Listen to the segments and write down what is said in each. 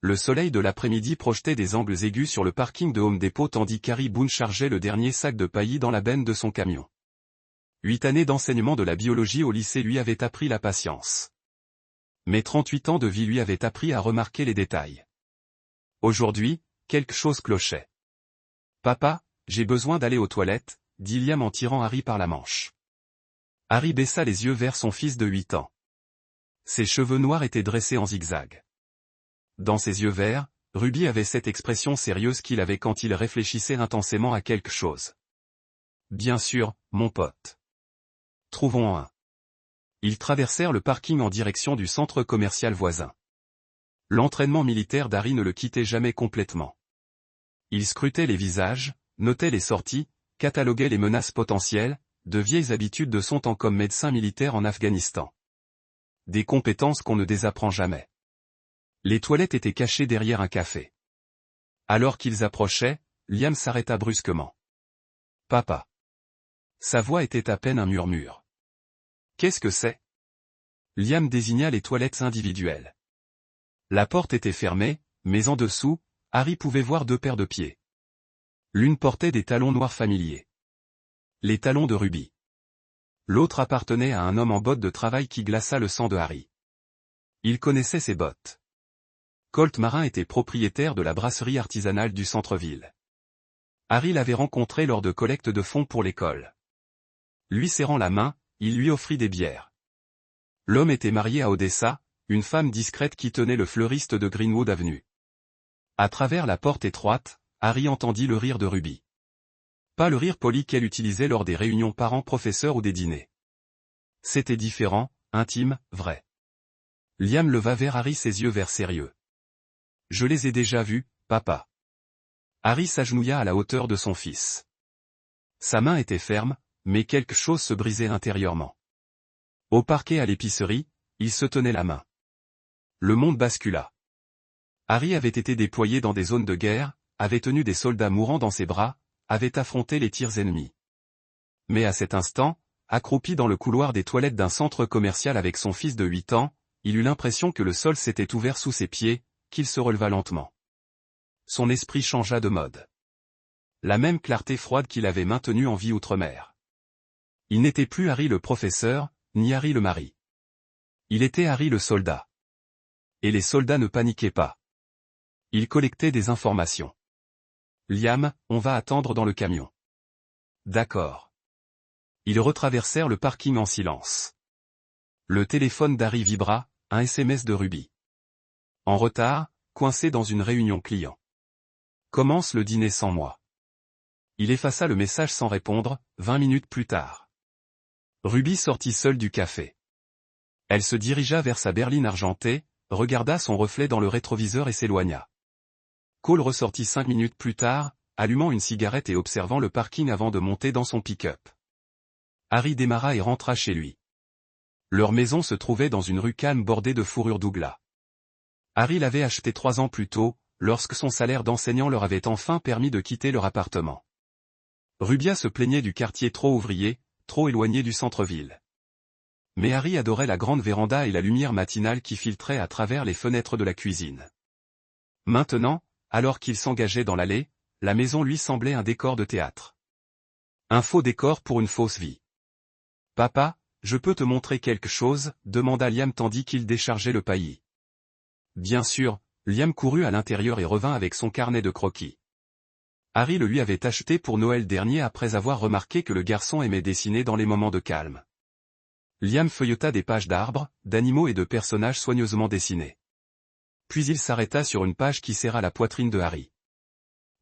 Le soleil de l'après-midi projetait des angles aigus sur le parking de Home Depot tandis qu'Harry Boone chargeait le dernier sac de paillis dans la benne de son camion. 8 années d'enseignement de la biologie au lycée lui avaient appris la patience. Mais 38 ans de vie lui avaient appris à remarquer les détails. Aujourd'hui, quelque chose clochait. « Papa, j'ai besoin d'aller aux toilettes », dit Liam en tirant Harry par la manche. Harry baissa les yeux vers son fils de 8 ans. Ses cheveux noirs étaient dressés en zigzag. Dans ses yeux verts, Ruby avait cette expression sérieuse qu'il avait quand il réfléchissait intensément à quelque chose. « Bien sûr, mon pote. Trouvons un. » Ils traversèrent le parking en direction du centre commercial voisin. L'entraînement militaire d'Harry ne le quittait jamais complètement. Il scrutait les visages, notait les sorties, cataloguait les menaces potentielles, de vieilles habitudes de son temps comme médecin militaire en Afghanistan. Des compétences qu'on ne désapprend jamais. Les toilettes étaient cachées derrière un café. Alors qu'ils approchaient, Liam s'arrêta brusquement. « Papa. » Sa voix était à peine un murmure. « Qu'est-ce que c'est ?» Liam désigna les toilettes individuelles. La porte était fermée, mais en dessous, Harry pouvait voir 2 paires de pieds. L'une portait des talons noirs familiers. Les talons de Ruby. L'autre appartenait à un homme en bottes de travail qui glaça le sang de Harry. Il connaissait ses bottes. Colt Marin était propriétaire de la brasserie artisanale du centre-ville. Harry l'avait rencontré lors de collecte de fonds pour l'école. Lui serrant la main, il lui offrit des bières. L'homme était marié à Odessa, une femme discrète qui tenait le fleuriste de Greenwood Avenue. À travers la porte étroite, Harry entendit le rire de Ruby. Pas le rire poli qu'elle utilisait lors des réunions parents-professeurs ou des dîners. C'était différent, intime, vrai. Liam leva vers Harry ses yeux verts sérieux. « Je les ai déjà vus, papa. » Harry s'agenouilla à la hauteur de son fils. Sa main était ferme, mais quelque chose se brisait intérieurement. Au parquet à l'épicerie, il se tenait la main. Le monde bascula. Harry avait été déployé dans des zones de guerre, avait tenu des soldats mourants dans ses bras, avait affronté les tirs ennemis. Mais à cet instant, accroupi dans le couloir des toilettes d'un centre commercial avec son fils de 8 ans, il eut l'impression que le sol s'était ouvert sous ses pieds, qu'il se releva lentement. Son esprit changea de mode. La même clarté froide qu'il avait maintenue en vie outre-mer. Il n'était plus Harry le professeur, ni Harry le mari. Il était Harry le soldat. Et les soldats ne paniquaient pas. Ils collectaient des informations. « Liam, on va attendre dans le camion. » « D'accord. » Ils retraversèrent le parking en silence. Le téléphone d'Harry vibra, un SMS de Ruby. En retard, coincé dans une réunion client. Commence le dîner sans moi. Il effaça le message sans répondre, 20 minutes plus tard. Ruby sortit seule du café. Elle se dirigea vers sa berline argentée, regarda son reflet dans le rétroviseur et s'éloigna. Cole ressortit 5 minutes plus tard, allumant une cigarette et observant le parking avant de monter dans son pick-up. Harry démarra et rentra chez lui. Leur maison se trouvait dans une rue calme bordée de fourrure Douglas. Harry l'avait acheté 3 ans plus tôt, lorsque son salaire d'enseignant leur avait enfin permis de quitter leur appartement. Rubia se plaignait du quartier trop ouvrier, trop éloigné du centre-ville. Mais Harry adorait la grande véranda et la lumière matinale qui filtrait à travers les fenêtres de la cuisine. Maintenant, alors qu'il s'engageait dans l'allée, la maison lui semblait un décor de théâtre. Un faux décor pour une fausse vie. « Papa, je peux te montrer quelque chose ?» demanda Liam tandis qu'il déchargeait le paillis. Bien sûr, Liam courut à l'intérieur et revint avec son carnet de croquis. Harry le lui avait acheté pour Noël dernier après avoir remarqué que le garçon aimait dessiner dans les moments de calme. Liam feuilleta des pages d'arbres, d'animaux et de personnages soigneusement dessinés. Puis il s'arrêta sur une page qui serra la poitrine de Harry.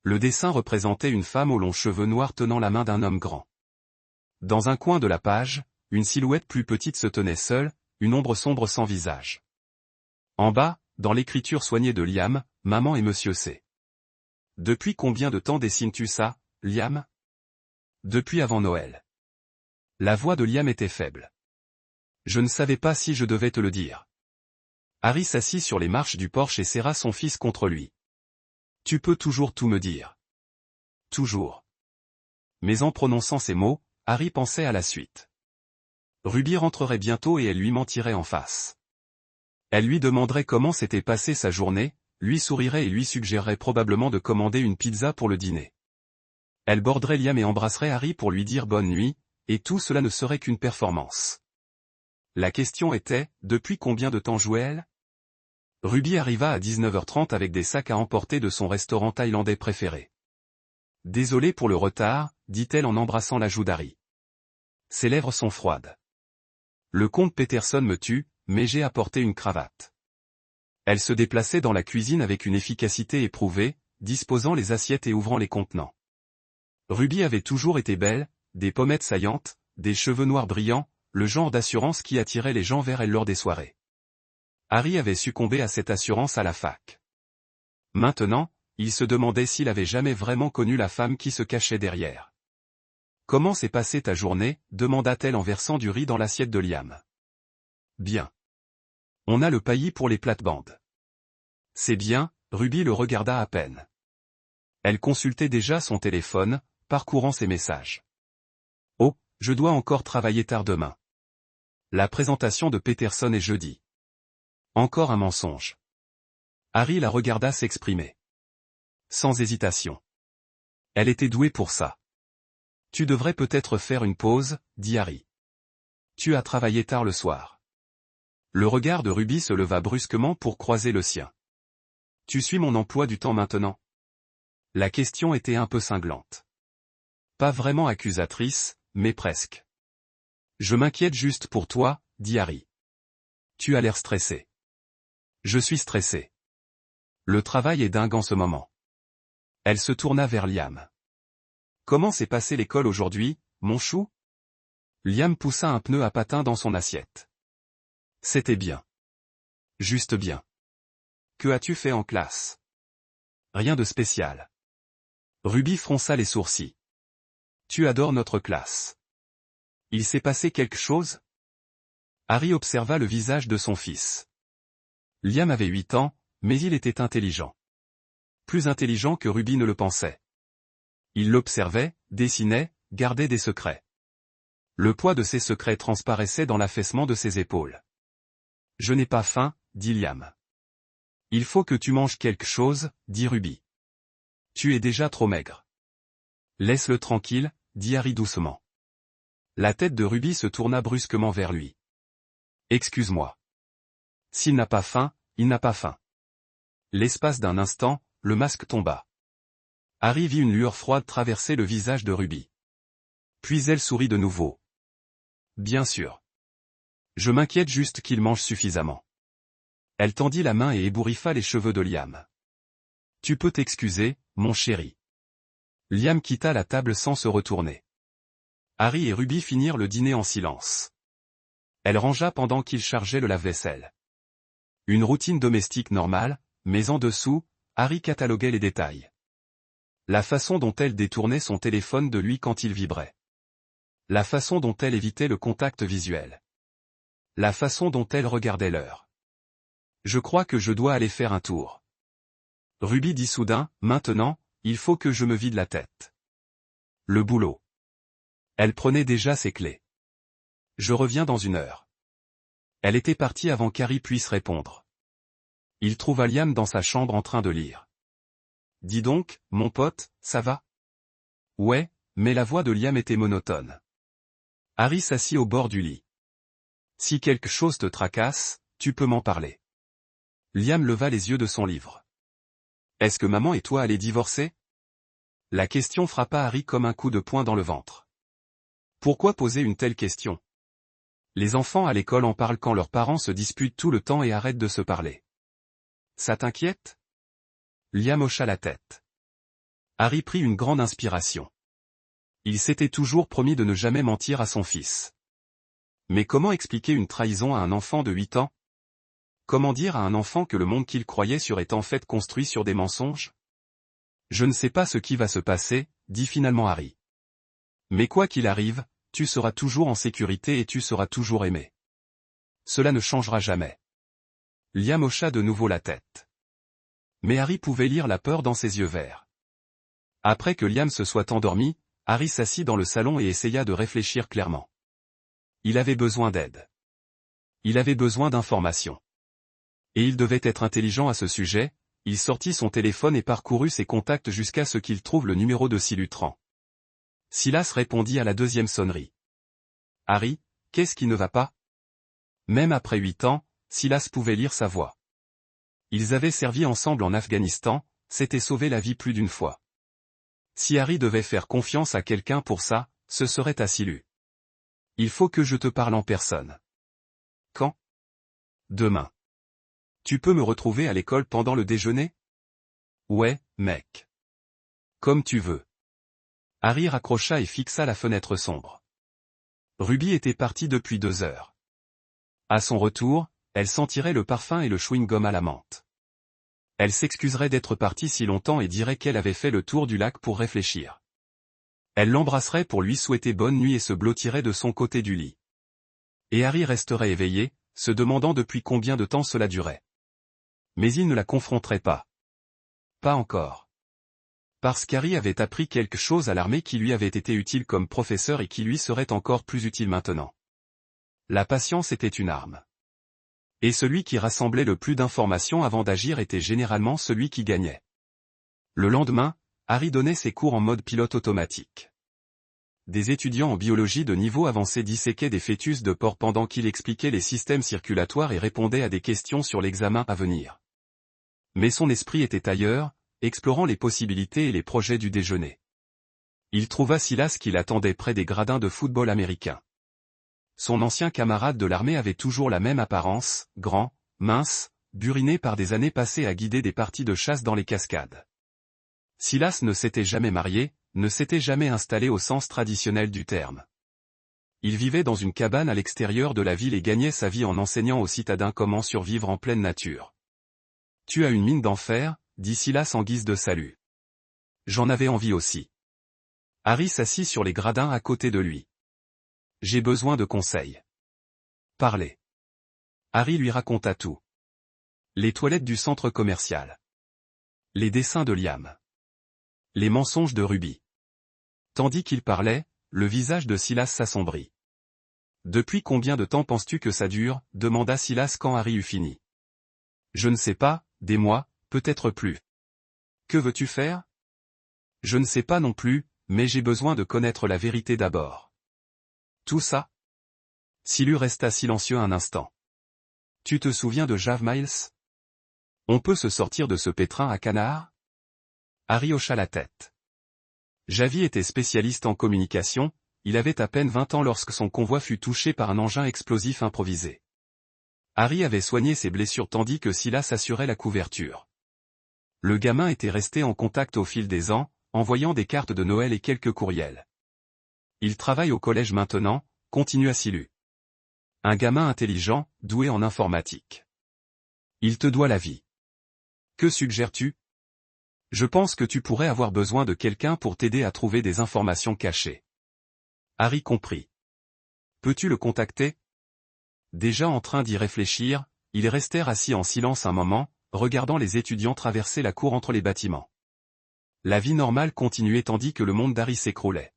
Le dessin représentait une femme aux longs cheveux noirs tenant la main d'un homme grand. Dans un coin de la page, une silhouette plus petite se tenait seule, une ombre sombre sans visage. En bas, dans l'écriture soignée de Liam, maman et monsieur C. « Depuis combien de temps dessines-tu ça, Liam ?»« Depuis avant Noël. » La voix de Liam était faible. « Je ne savais pas si je devais te le dire. » Harry s'assit sur les marches du porche et serra son fils contre lui. « Tu peux toujours tout me dire. »« Toujours. » Mais en prononçant ces mots, Harry pensait à la suite. Ruby rentrerait bientôt et elle lui mentirait en face. Elle lui demanderait comment s'était passée sa journée, lui sourirait et lui suggérerait probablement de commander une pizza pour le dîner. Elle borderait Liam et embrasserait Harry pour lui dire bonne nuit, et tout cela ne serait qu'une performance. La question était, depuis combien de temps jouait-elle? Ruby arriva à 19h30 avec des sacs à emporter de son restaurant thaïlandais préféré. Désolée pour le retard, dit-elle en embrassant la joue d'Harry. Ses lèvres sont froides. Le comte Peterson me tue, mais j'ai apporté une cravate. Elle se déplaçait dans la cuisine avec une efficacité éprouvée, disposant les assiettes et ouvrant les contenants. Ruby avait toujours été belle, des pommettes saillantes, des cheveux noirs brillants, le genre d'assurance qui attirait les gens vers elle lors des soirées. Harry avait succombé à cette assurance à la fac. Maintenant, il se demandait s'il avait jamais vraiment connu la femme qui se cachait derrière. « Comment s'est passée ta journée » demanda-t-elle en versant du riz dans l'assiette de Liam. « Bien. On a le paillis pour les plates-bandes. »« C'est bien », Ruby le regarda à peine. Elle consultait déjà son téléphone, parcourant ses messages. « Oh, je dois encore travailler tard demain. La présentation de Peterson est jeudi. » Encore un mensonge. Harry la regarda s'exprimer. Sans hésitation. Elle était douée pour ça. « Tu devrais peut-être faire une pause, » dit Harry. « Tu as travaillé tard le soir. » Le regard de Ruby se leva brusquement pour croiser le sien. « Tu suis mon emploi du temps maintenant ?» La question était un peu cinglante. Pas vraiment accusatrice, mais presque. « Je m'inquiète juste pour toi, » dit Harry. « Tu as l'air stressé. »« Je suis stressé. Le travail est dingue en ce moment. » Elle se tourna vers Liam. « Comment s'est passée l'école aujourd'hui, mon chou ?» Liam poussa un pneu à patin dans son assiette. « C'était bien. Juste bien. Que as-tu fait en classe ? » Rien de spécial. Ruby fronça les sourcils. « Tu adores notre classe. Il s'est passé quelque chose ?» Harry observa le visage de son fils. Liam avait 8 ans, mais il était intelligent. Plus intelligent que Ruby ne le pensait. Il l'observait, dessinait, gardait des secrets. Le poids de ses secrets transparaissait dans l'affaissement de ses épaules. « Je n'ai pas faim, » dit Liam. « Il faut que tu manges quelque chose, » dit Ruby. « Tu es déjà trop maigre. »« Laisse-le tranquille, » dit Harry doucement. La tête de Ruby se tourna brusquement vers lui. « Excuse-moi. S'il n'a pas faim, il n'a pas faim. » L'espace d'un instant, le masque tomba. Harry vit une lueur froide traverser le visage de Ruby. Puis elle sourit de nouveau. « Bien sûr. Je m'inquiète juste qu'il mange suffisamment. » Elle tendit la main et ébouriffa les cheveux de Liam. « Tu peux t'excuser, mon chéri. » Liam quitta la table sans se retourner. Harry et Ruby finirent le dîner en silence. Elle rangea pendant qu'il chargeait le lave-vaisselle. Une routine domestique normale, mais en dessous, Harry cataloguait les détails. La façon dont elle détournait son téléphone de lui quand il vibrait. La façon dont elle évitait le contact visuel. La façon dont elle regardait l'heure. « Je crois que je dois aller faire un tour. » Ruby dit soudain, « Maintenant, il faut que je me vide la tête. » Le boulot. Elle prenait déjà ses clés. « Je reviens dans 1 heure. » Elle était partie avant qu'Harry puisse répondre. Il trouva Liam dans sa chambre en train de lire. « Dis donc, mon pote, ça va ? » « Ouais, » mais la voix de Liam était monotone. Harry s'assit au bord du lit. « Si quelque chose te tracasse, tu peux m'en parler. » Liam leva les yeux de son livre. « Est-ce que maman et toi allez divorcer ?» La question frappa Harry comme un coup de poing dans le ventre. Pourquoi poser une telle question ? Les enfants à l'école en parlent quand leurs parents se disputent tout le temps et arrêtent de se parler. Ça t'inquiète ? Liam hocha la tête. Harry prit une grande inspiration. Il s'était toujours promis de ne jamais mentir à son fils. Mais comment expliquer une trahison à un enfant de 8 ans ? Comment dire à un enfant que le monde qu'il croyait sûr est en fait construit sur des mensonges ? Je ne sais pas ce qui va se passer, dit finalement Harry. Mais quoi qu'il arrive, tu seras toujours en sécurité et tu seras toujours aimé. Cela ne changera jamais. Liam hocha de nouveau la tête. Mais Harry pouvait lire la peur dans ses yeux verts. Après que Liam se soit endormi, Harry s'assit dans le salon et essaya de réfléchir clairement. Il avait besoin d'aide. Il avait besoin d'informations. Et il devait être intelligent à ce sujet, il sortit son téléphone et parcourut ses contacts jusqu'à ce qu'il trouve le numéro de Silutran. Silas répondit à la deuxième sonnerie. « Harry, qu'est-ce qui ne va pas ?» Même après 8 ans, Silas pouvait lire sa voix. Ils avaient servi ensemble en Afghanistan, s'étaient sauvé la vie plus d'une fois. Si Harry devait faire confiance à quelqu'un pour ça, ce serait à Silu. « Il faut que je te parle en personne. »« Quand ?»« Demain. »« Tu peux me retrouver à l'école pendant le déjeuner ?»« Ouais, mec. »« Comme tu veux. » Harry raccrocha et fixa la fenêtre sombre. Ruby était partie depuis 2 heures. À son retour, elle sentirait le parfum et le chewing-gum à la menthe. Elle s'excuserait d'être partie si longtemps et dirait qu'elle avait fait le tour du lac pour réfléchir. Elle l'embrasserait pour lui souhaiter bonne nuit et se blottirait de son côté du lit. Et Harry resterait éveillé, se demandant depuis combien de temps cela durait. Mais il ne la confronterait pas. Pas encore. Parce qu'Harry avait appris quelque chose à l'armée qui lui avait été utile comme professeur et qui lui serait encore plus utile maintenant. La patience était une arme. Et celui qui rassemblait le plus d'informations avant d'agir était généralement celui qui gagnait. Le lendemain, Harry donnait ses cours en mode pilote automatique. Des étudiants en biologie de niveau avancé disséquaient des fœtus de porc pendant qu'il expliquait les systèmes circulatoires et répondait à des questions sur l'examen à venir. Mais son esprit était ailleurs, explorant les possibilités et les projets du déjeuner. Il trouva Silas qui l'attendait près des gradins de football américain. Son ancien camarade de l'armée avait toujours la même apparence, grand, mince, buriné par des années passées à guider des parties de chasse dans les cascades. Silas ne s'était jamais marié, ne s'était jamais installé au sens traditionnel du terme. Il vivait dans une cabane à l'extérieur de la ville et gagnait sa vie en enseignant aux citadins comment survivre en pleine nature. « Tu as une mine d'enfer » dit Silas en guise de salut. J'en avais envie aussi. Harry s'assit sur les gradins à côté de lui. J'ai besoin de conseils. Parlez. Harry lui raconta tout. Les toilettes du centre commercial. Les dessins de Liam. Les mensonges de Ruby. Tandis qu'il parlait, le visage de Silas s'assombrit. Depuis combien de temps penses-tu que ça dure demanda Silas quand Harry eut fini. Je ne sais pas, des mois, peut-être plus. Que veux-tu faire? Je ne sais pas non plus, mais j'ai besoin de connaître la vérité d'abord. Tout ça? Silu resta silencieux un instant. Tu te souviens de Jav Miles? On peut se sortir de ce pétrin à canard? Harry hocha la tête. Javi était spécialiste en communication, il avait à peine 20 ans lorsque son convoi fut touché par un engin explosif improvisé. Harry avait soigné ses blessures tandis que Silas assurait la couverture. Le gamin était resté en contact au fil des ans, envoyant des cartes de Noël et quelques courriels. Il travaille au collège maintenant, continua Silu. Un gamin intelligent, doué en informatique. Il te doit la vie. Que suggères-tu? Je pense que tu pourrais avoir besoin de quelqu'un pour t'aider à trouver des informations cachées. Harry comprit. Peux-tu le contacter? Déjà en train d'y réfléchir, ils restèrent assis en silence un moment, regardant les étudiants traverser la cour entre les bâtiments. La vie normale continuait tandis que le monde d'Harry s'écroulait.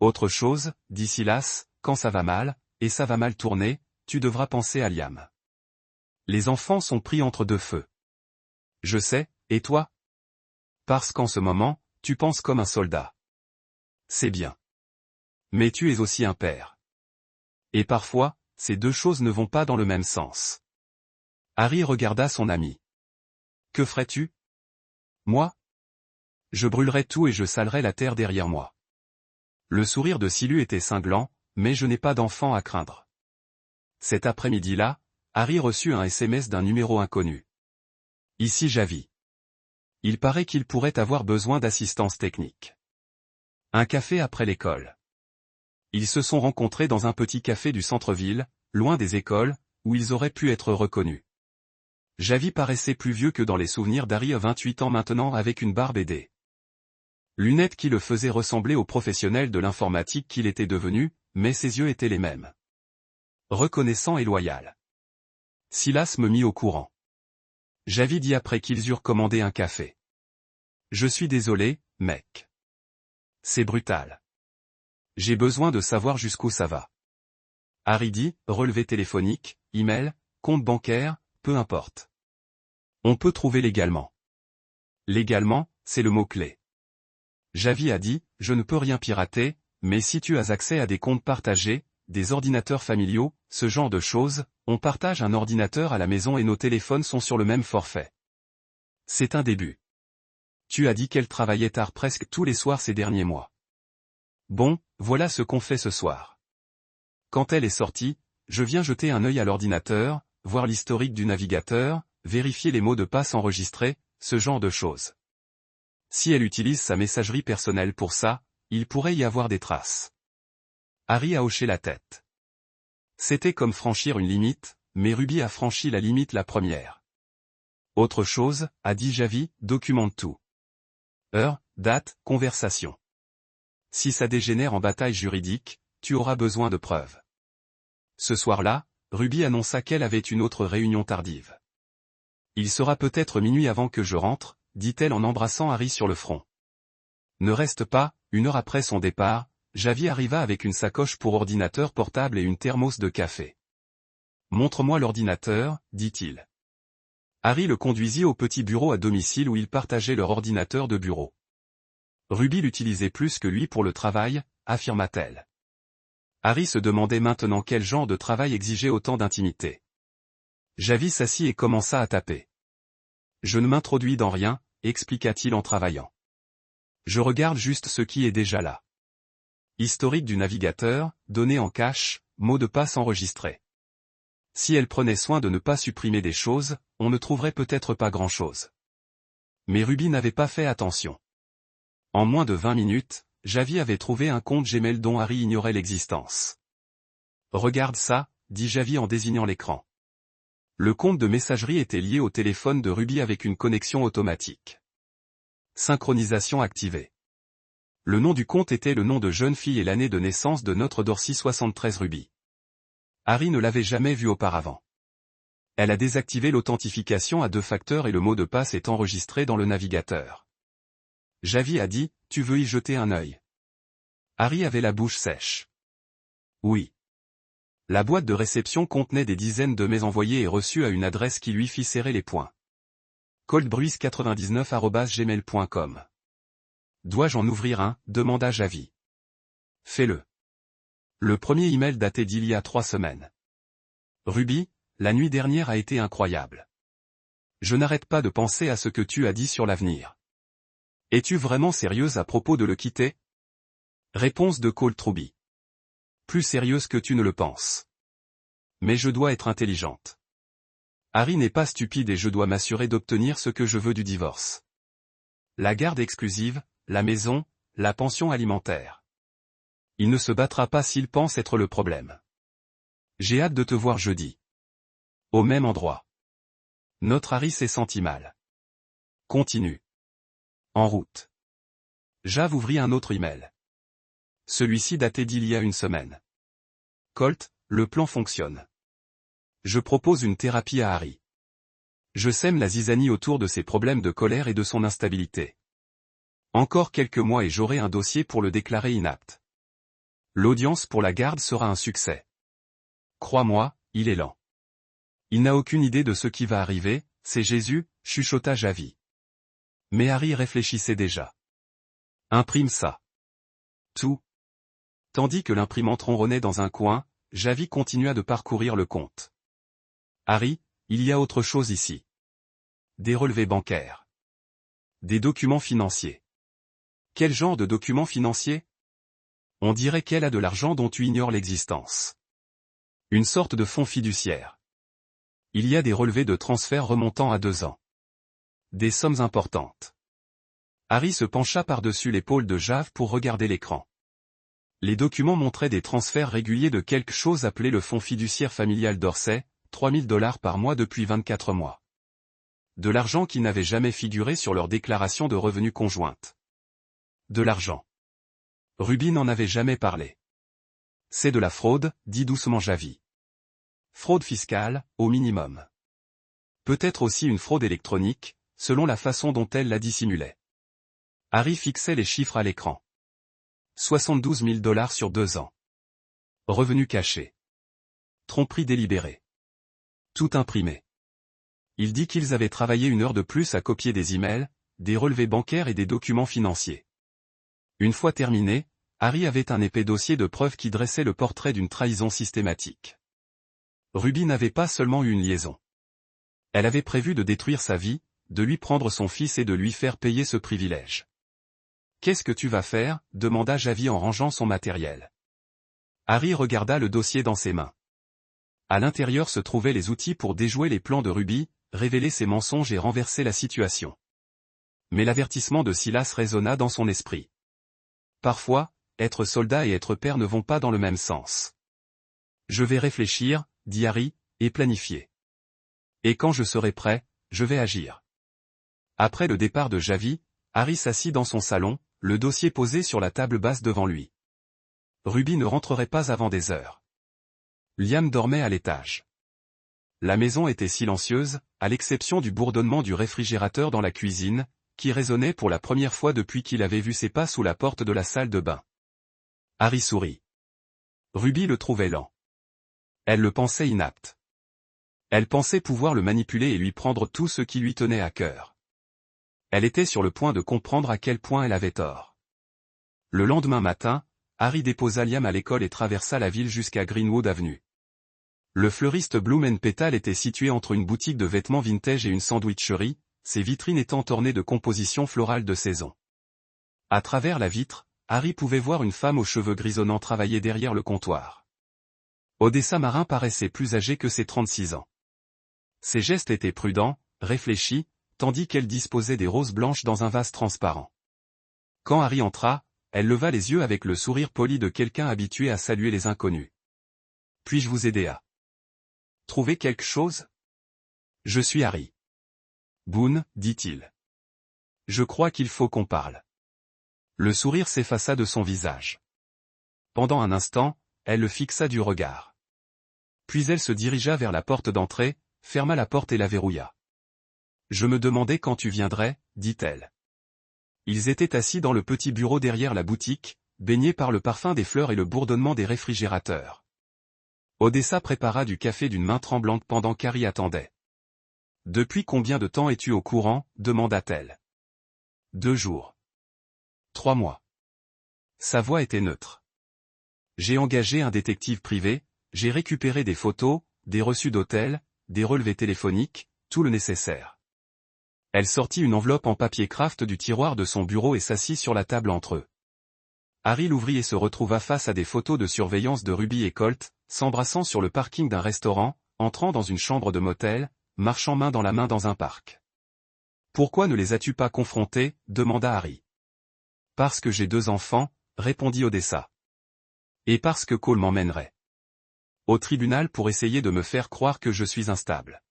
Autre chose, dit Silas, quand ça va mal, et ça va mal tourner, tu devras penser à Liam. Les enfants sont pris entre deux feux. Je sais, et toi? Parce qu'en ce moment, tu penses comme un soldat. C'est bien. Mais tu es aussi un père. Et parfois, ces deux choses ne vont pas dans le même sens. Harry regarda son ami. Que ferais-tu? Moi? Je brûlerais tout et je salerais la terre derrière moi. Le sourire de Silu était cinglant, mais je n'ai pas d'enfant à craindre. Cet après-midi-là, Harry reçut un SMS d'un numéro inconnu. Ici Javi. Il paraît qu'il pourrait avoir besoin d'assistance technique. Un café après l'école. Ils se sont rencontrés dans un petit café du centre-ville, loin des écoles, où ils auraient pu être reconnus. Javi paraissait plus vieux que dans les souvenirs d'Harry à 28 ans maintenant avec une barbe et des lunettes qui le faisaient ressembler au professionnel de l'informatique qu'il était devenu, mais ses yeux étaient les mêmes. Reconnaissant et loyal. Silas me mit au courant. Javi dit après qu'ils eurent commandé un café. Je suis désolé, mec. C'est brutal. J'ai besoin de savoir jusqu'où ça va. Harry dit, relevé téléphonique, email, compte bancaire, peu importe. On peut trouver légalement. Légalement, c'est le mot-clé. Javi a dit, je ne peux rien pirater, mais si tu as accès à des comptes partagés, des ordinateurs familiaux, ce genre de choses, on partage un ordinateur à la maison et nos téléphones sont sur le même forfait. C'est un début. Tu as dit qu'elle travaillait tard presque tous les soirs ces derniers mois. Bon, voilà ce qu'on fait ce soir. Quand elle est sortie, je viens jeter un œil à l'ordinateur, voir l'historique du navigateur, vérifier les mots de passe enregistrés, ce genre de choses. Si elle utilise sa messagerie personnelle pour ça, il pourrait y avoir des traces. Harry a hoché la tête. C'était comme franchir une limite, mais Ruby a franchi la limite la première. Autre chose, a dit Javi, documente tout. Heure, date, conversation. Si ça dégénère en bataille juridique, tu auras besoin de preuves. Ce soir-là, Ruby annonça qu'elle avait une autre réunion tardive. Il sera peut-être minuit avant que je rentre, dit-elle en embrassant Harry sur le front. Ne reste pas, une heure après son départ, Javi arriva avec une sacoche pour ordinateur portable et une thermos de café. Montre-moi l'ordinateur, dit-il. Harry le conduisit au petit bureau à domicile où ils partageaient leur ordinateur de bureau. Ruby l'utilisait plus que lui pour le travail, affirma-t-elle. Harry se demandait maintenant quel genre de travail exigeait autant d'intimité. Javi s'assit et commença à taper. Je ne m'introduis dans rien, expliqua-t-il en travaillant. Je regarde juste ce qui est déjà là. Historique du navigateur, données en cache, mots de passe enregistrés. Si elle prenait soin de ne pas supprimer des choses, on ne trouverait peut-être pas grand-chose. Mais Ruby n'avait pas fait attention. En moins de 20 minutes, Javi avait trouvé un compte Gmail dont Harry ignorait l'existence. Regarde ça, dit Javi en désignant l'écran. Le compte de messagerie était lié au téléphone de Ruby avec une connexion automatique. Synchronisation activée. Le nom du compte était le nom de jeune fille et l'année de naissance de notre Dorcy 73 Ruby. Harry ne l'avait jamais vue auparavant. Elle a désactivé l'authentification à 2 facteurs et le mot de passe est enregistré dans le navigateur. Javi a dit, tu veux y jeter un œil. Harry avait la bouche sèche. Oui. La boîte de réception contenait des dizaines de mails envoyés et reçus à une adresse qui lui fit serrer les poings. coldbruise99@gmail.com. Dois-je en ouvrir un, demanda Javi. Fais-le. Le premier email datait d'il y a 3 semaines. Ruby, la nuit dernière a été incroyable. Je n'arrête pas de penser à ce que tu as dit sur l'avenir. Es-tu vraiment sérieuse à propos de le quitter? Réponse de Cole Truby. Plus sérieuse que tu ne le penses. Mais je dois être intelligente. Harry n'est pas stupide et je dois m'assurer d'obtenir ce que je veux du divorce. La garde exclusive, la maison, la pension alimentaire. Il ne se battra pas s'il pense être le problème. J'ai hâte de te voir jeudi. Au même endroit. Notre Harry s'est senti mal. Continue. En route. Jav ouvrit un autre email. Celui-ci datait d'il y a une semaine. Colt, le plan fonctionne. Je propose une thérapie à Harry. Je sème la zizanie autour de ses problèmes de colère et de son instabilité. Encore quelques mois et j'aurai un dossier pour le déclarer inapte. L'audience pour la garde sera un succès. Crois-moi, il est lent. Il n'a aucune idée de ce qui va arriver, c'est Jésus, chuchota Javi. Mais Harry réfléchissait déjà. Imprime ça. Tout. Tandis que l'imprimante ronronnait dans un coin, Javi continua de parcourir le compte. Harry, il y a autre chose ici. Des relevés bancaires. Des documents financiers. Quel genre de documents financiers? On dirait qu'elle a de l'argent dont tu ignores l'existence. Une sorte de fonds fiduciaire. Il y a des relevés de transfert remontant à 2 ans. Des sommes importantes. Harry se pencha par-dessus l'épaule de Jav pour regarder l'écran. Les documents montraient des transferts réguliers de quelque chose appelé le fonds fiduciaire familial d'Orsay, $3000 par mois depuis 24 mois. De l'argent qui n'avait jamais figuré sur leur déclaration de revenus conjointe. De l'argent. Ruby n'en avait jamais parlé. C'est de la fraude, dit doucement Javi. Fraude fiscale, au minimum. Peut-être aussi une fraude électronique, selon la façon dont elle la dissimulait. Harry fixait les chiffres à l'écran. $72 000 sur 2 ans. Revenus cachés. Tromperie délibérée. Tout imprimé. Il dit qu'ils avaient travaillé 1 heure de plus à copier des emails, des relevés bancaires et des documents financiers. Une fois terminé, Harry avait un épais dossier de preuves qui dressait le portrait d'une trahison systématique. Ruby n'avait pas seulement eu une liaison. Elle avait prévu de détruire sa vie, de lui prendre son fils et de lui faire payer ce privilège. « Qu'est-ce que tu vas faire » demanda Javi en rangeant son matériel. Harry regarda le dossier dans ses mains. À l'intérieur se trouvaient les outils pour déjouer les plans de Ruby, révéler ses mensonges et renverser la situation. Mais l'avertissement de Silas résonna dans son esprit. Parfois, être soldat et être père ne vont pas dans le même sens. Je vais réfléchir, dit Harry, et planifier. Et quand je serai prêt, je vais agir. Après le départ de Javi, Harry s'assit dans son salon, le dossier posé sur la table basse devant lui. Ruby ne rentrerait pas avant des heures. Liam dormait à l'étage. La maison était silencieuse, à l'exception du bourdonnement du réfrigérateur dans la cuisine, qui résonnait pour la première fois depuis qu'il avait vu ses pas sous la porte de la salle de bain. Harry sourit. Ruby le trouvait lent. Elle le pensait inapte. Elle pensait pouvoir le manipuler et lui prendre tout ce qui lui tenait à cœur. Elle était sur le point de comprendre à quel point elle avait tort. Le lendemain matin, Harry déposa Liam à l'école et traversa la ville jusqu'à Greenwood Avenue. Le fleuriste Bloom & Petal était situé entre une boutique de vêtements vintage et une sandwicherie, ses vitrines étant ornées de compositions florales de saison. À travers la vitre, Harry pouvait voir une femme aux cheveux grisonnants travailler derrière le comptoir. Odessa Marin paraissait plus âgée que ses 36 ans. Ses gestes étaient prudents, réfléchis, tandis qu'elle disposait des roses blanches dans un vase transparent. Quand Harry entra, elle leva les yeux avec le sourire poli de quelqu'un habitué à saluer les inconnus. « Puis-je vous aider à trouver quelque chose ?»« Je suis Harry. »« Boone, » dit-il. « Je crois qu'il faut qu'on parle. » Le sourire s'effaça de son visage. Pendant un instant, elle le fixa du regard. Puis elle se dirigea vers la porte d'entrée, ferma la porte et la verrouilla. « Je me demandais quand tu viendrais, » dit-elle. Ils étaient assis dans le petit bureau derrière la boutique, baignés par le parfum des fleurs et le bourdonnement des réfrigérateurs. Odessa prépara du café d'une main tremblante pendant qu'Harry attendait. « Depuis combien de temps es-tu au courant » demanda-t-elle. « 2 jours. 3 mois. » Sa voix était neutre. « J'ai engagé un détective privé, j'ai récupéré des photos, des reçus d'hôtel, des relevés téléphoniques, tout le nécessaire. » Elle sortit une enveloppe en papier craft du tiroir de son bureau et s'assit sur la table entre eux. Harry l'ouvrit et se retrouva face à des photos de surveillance de Ruby et Colt, s'embrassant sur le parking d'un restaurant, entrant dans une chambre de motel, marchant main dans la main dans un parc. « Pourquoi ne les as-tu pas confrontés » demanda Harry. « Parce que j'ai 2 enfants, » répondit Odessa. « Et parce que Cole m'emmènerait au tribunal pour essayer de me faire croire que je suis instable.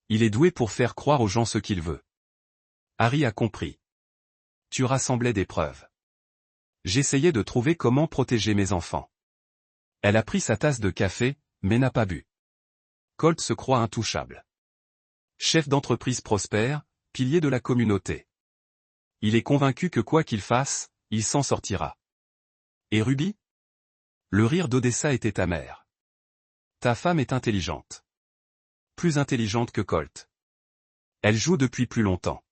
Il est doué pour faire croire aux gens ce qu'il veut. » Harry a compris. « Tu rassemblais des preuves. » J'essayais de trouver comment protéger mes enfants. Elle a pris sa tasse de café, mais n'a pas bu. Colt se croit intouchable. Chef d'entreprise prospère, pilier de la communauté. Il est convaincu que quoi qu'il fasse, il s'en sortira. Et Ruby ? Le rire d'Odessa était amer. Ta femme est intelligente. Plus intelligente que Colt. Elle joue depuis plus longtemps.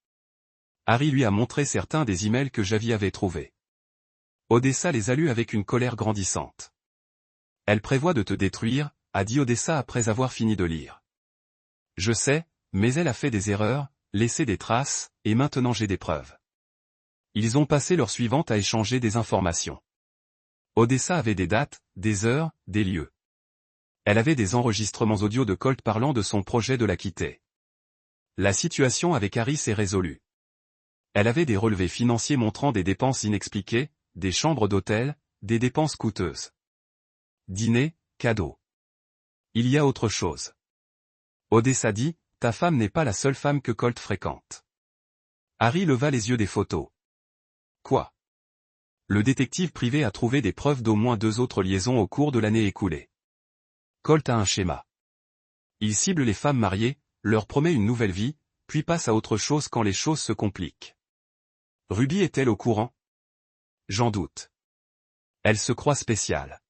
Harry lui a montré certains des emails que Javi avait trouvés. Odessa les a lus avec une colère grandissante. Elle prévoit de te détruire, a dit Odessa après avoir fini de lire. Je sais, mais elle a fait des erreurs, laissé des traces, et maintenant j'ai des preuves. Ils ont passé l'heure suivante à échanger des informations. Odessa avait des dates, des heures, des lieux. Elle avait des enregistrements audio de Colt parlant de son projet de la quitter. La situation avec Harry s'est résolue. Elle avait des relevés financiers montrant des dépenses inexpliquées, des chambres d'hôtel, des dépenses coûteuses. Dîner, cadeaux. Il y a autre chose. Odessa dit, ta femme n'est pas la seule femme que Colt fréquente. Harry leva les yeux des photos. Quoi ? Le détective privé a trouvé des preuves d'au moins 2 autres liaisons au cours de l'année écoulée. Colt a un schéma. Il cible les femmes mariées, leur promet une nouvelle vie, puis passe à autre chose quand les choses se compliquent. Ruby est-elle au courant ? J'en doute. Elle se croit spéciale.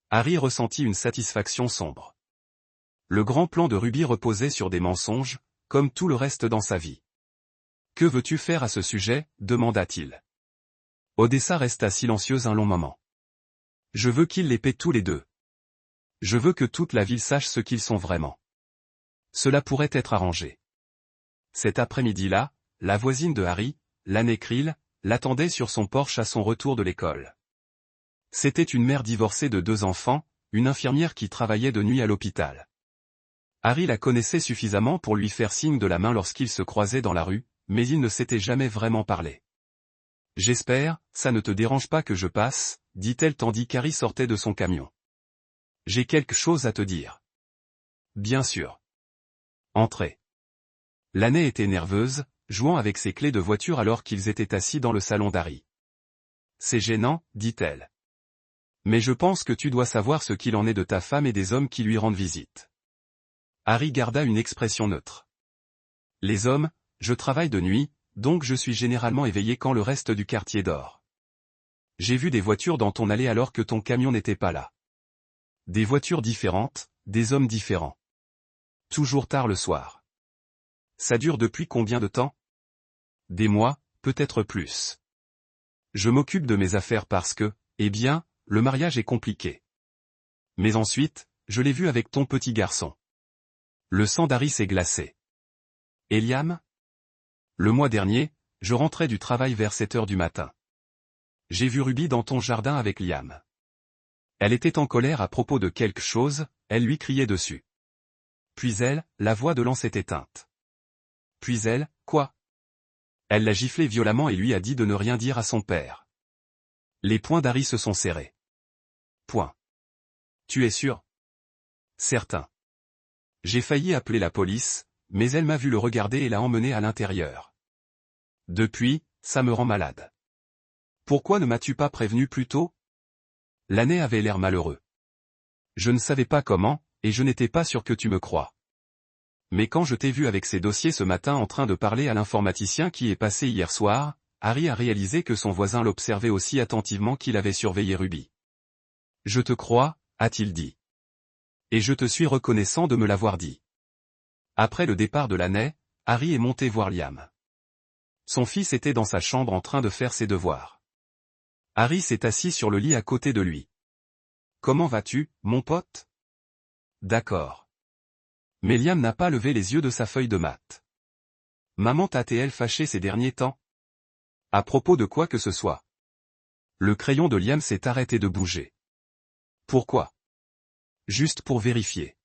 Harry ressentit une satisfaction sombre. Le grand plan de Ruby reposait sur des mensonges, comme tout le reste dans sa vie. « Que veux-tu faire à ce sujet ?» demanda-t-il. Odessa resta silencieuse un long moment. « Je veux qu'ils les paient tous les deux. Je veux que toute la ville sache ce qu'ils sont vraiment. Cela pourrait être arrangé. » Cet après-midi-là, la voisine de Harry, Lane Krill, l'attendait sur son porche à son retour de l'école. C'était une mère divorcée de 2 enfants, une infirmière qui travaillait de nuit à l'hôpital. Harry la connaissait suffisamment pour lui faire signe de la main lorsqu'ils se croisaient dans la rue, mais ils ne s'étaient jamais vraiment parlé. « J'espère, ça ne te dérange pas que je passe, » dit-elle tandis qu'Harry sortait de son camion. « J'ai quelque chose à te dire. »« Bien sûr. » Entrez. Lane était nerveuse, jouant avec ses clés de voiture alors qu'ils étaient assis dans le salon d'Harry. « C'est gênant, dit-elle. Mais je pense que tu dois savoir ce qu'il en est de ta femme et des hommes qui lui rendent visite. » Harry garda une expression neutre. « Les hommes, je travaille de nuit, donc je suis généralement éveillé quand le reste du quartier dort. J'ai vu des voitures dans ton allée alors que ton camion n'était pas là. Des voitures différentes, des hommes différents. Toujours tard le soir. Ça dure depuis combien de temps? Des mois, peut-être plus. Je m'occupe de mes affaires parce que, eh bien, le mariage est compliqué. Mais ensuite, je l'ai vu avec ton petit garçon. » Le sang d'Harry s'est glacé. « Et Liam ? Le mois dernier, je rentrais du travail vers 7 heures du matin. J'ai vu Ruby dans ton jardin avec Liam. Elle était en colère à propos de quelque chose, elle lui criait dessus. Puis elle, la voix de Lan s'est éteinte. Puis elle, quoi? Elle l'a giflé violemment et lui a dit de ne rien dire à son père. » Les poings d'Harry se sont serrés. Point. Tu es sûr? Certain. J'ai failli appeler la police, mais elle m'a vu le regarder et l'a emmené à l'intérieur. Depuis, ça me rend malade. Pourquoi ne m'as-tu pas prévenu plus tôt? Lane avait l'air malheureux. Je ne savais pas comment, et je n'étais pas sûr que tu me crois. Mais quand je t'ai vu avec ces dossiers ce matin en train de parler à l'informaticien qui est passé hier soir, Harry a réalisé que son voisin l'observait aussi attentivement qu'il avait surveillé Ruby. Je te crois, a-t-il dit. Et je te suis reconnaissant de me l'avoir dit. Après le départ de Lane, Harry est monté voir Liam. Son fils était dans sa chambre en train de faire ses devoirs. Harry s'est assis sur le lit à côté de lui. Comment vas-tu, mon pote? D'accord. Mais Liam n'a pas levé les yeux de sa feuille de maths. Maman t'a-t-elle fâché ces derniers temps? À propos de quoi que ce soit. Le crayon de Liam s'est arrêté de bouger. Pourquoi? Juste pour vérifier.